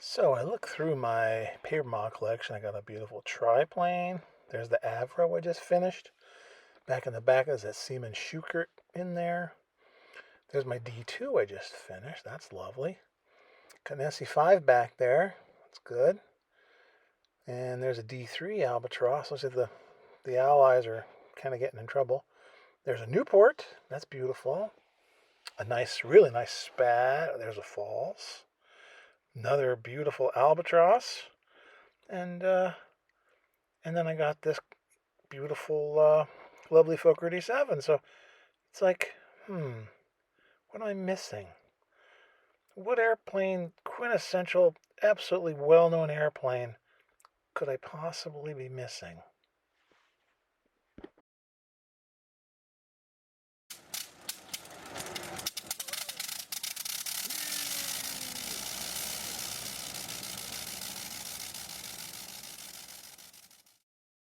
So I look through my paper model collection. I got a beautiful triplane. There's the Avro I just finished. Back in the back is that Siemens Schukert in there. There's my D2 I just finished. That's lovely. Got an SE5 back there. That's good. And there's a D3 Albatross. Looks like the allies are kind of getting in trouble. There's a Newport. That's beautiful. A nice, really nice Spad. There's a Falls. Another beautiful Albatross. And and then I got this beautiful, lovely Fokker D7. So it's like, what am I missing? What airplane, quintessential, absolutely well known airplane, could I possibly be missing?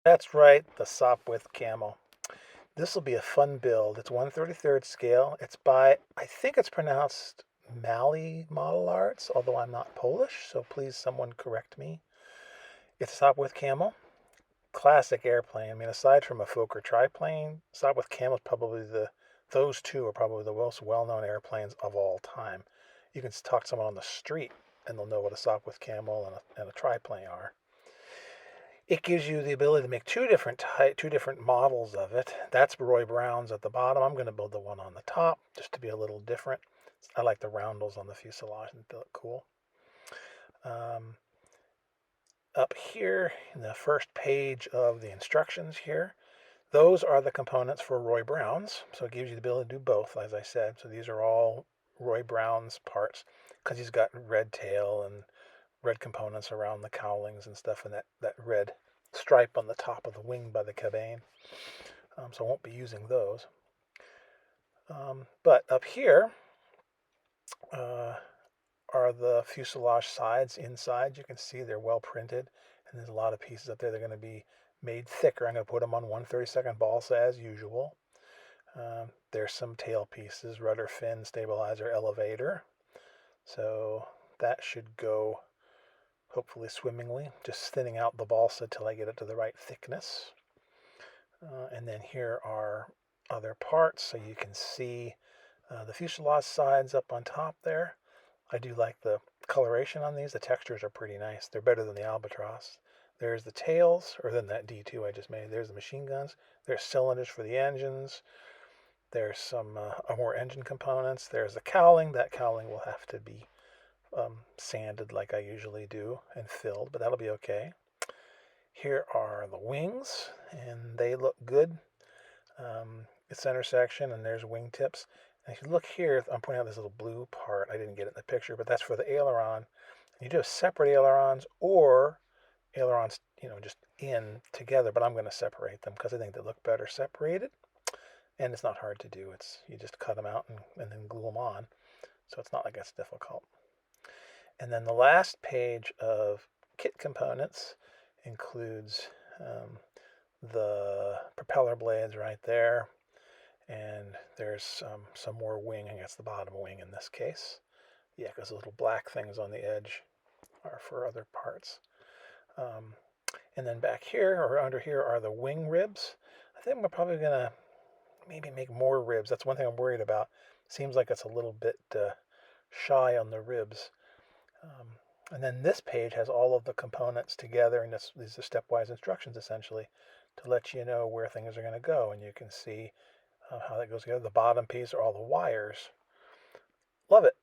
That's right, the Sopwith Camel. This will be a fun build. It's 1/33rd scale. It's by, I think it's pronounced Mali Model Arts, although I'm not Polish, so please someone correct me. It's a Sopwith Camel. Classic airplane. I mean, aside from a Fokker triplane, Sopwith Camel is probably those two are probably the most well-known airplanes of all time. You can talk to someone on the street and they'll know what a Sopwith Camel and a triplane are. It gives you the ability to make two different models of it. That's Roy Brown's at the bottom. I'm going to build the one on the top just to be a little different. I like the roundels on the fuselage and they look cool. Up here in the first page of the instructions here, those are the components for Roy Brown's. So it gives you the ability to do both, as I said. So these are all Roy Brown's parts because he's got red tail and red components around the cowlings and stuff, and that red stripe on the top of the wing by the cabane. So I won't be using those. But up here are the fuselage sides inside. You can see they're well printed, and there's a lot of pieces up there. They're going to be made thicker. I'm going to put them on 1/32nd balsa as usual. There's some tail pieces, rudder, fin, stabilizer, elevator. So that should go hopefully swimmingly, just thinning out the balsa till I get it to the right thickness. And then here are other parts, so you can see the fuselage sides up on top there. I do like the coloration on these. The textures are pretty nice. They're better than the Albatross. There's the tails, or than that D2 I just made. There's the machine guns. There's cylinders for the engines. There's some more engine components. There's the cowling. That cowling will have to be sanded like I usually do and filled, but that'll be okay. Here are the wings, and they look good. The center section, and there's wingtips. And if you look here, I'm pointing out this little blue part. I didn't get it in the picture, but that's for the aileron. You do have separate ailerons or ailerons, just in together, but I'm going to separate them because I think they look better separated. And it's not hard to do. You just cut them out and then glue them on. So it's not like it's difficult. And then the last page of kit components includes the propeller blades right there. And there's some more wing. I guess the bottom wing in this case. Yeah, because the little black things on the edge are for other parts. And then back here or under here are the wing ribs. I think we're probably going to maybe make more ribs. That's one thing I'm worried about. Seems like it's a little bit shy on the ribs. And then this page has all of the components together, and these are stepwise instructions essentially to let you know where things are going to go. And you can see how that goes together. The bottom piece are all the wires. Love it.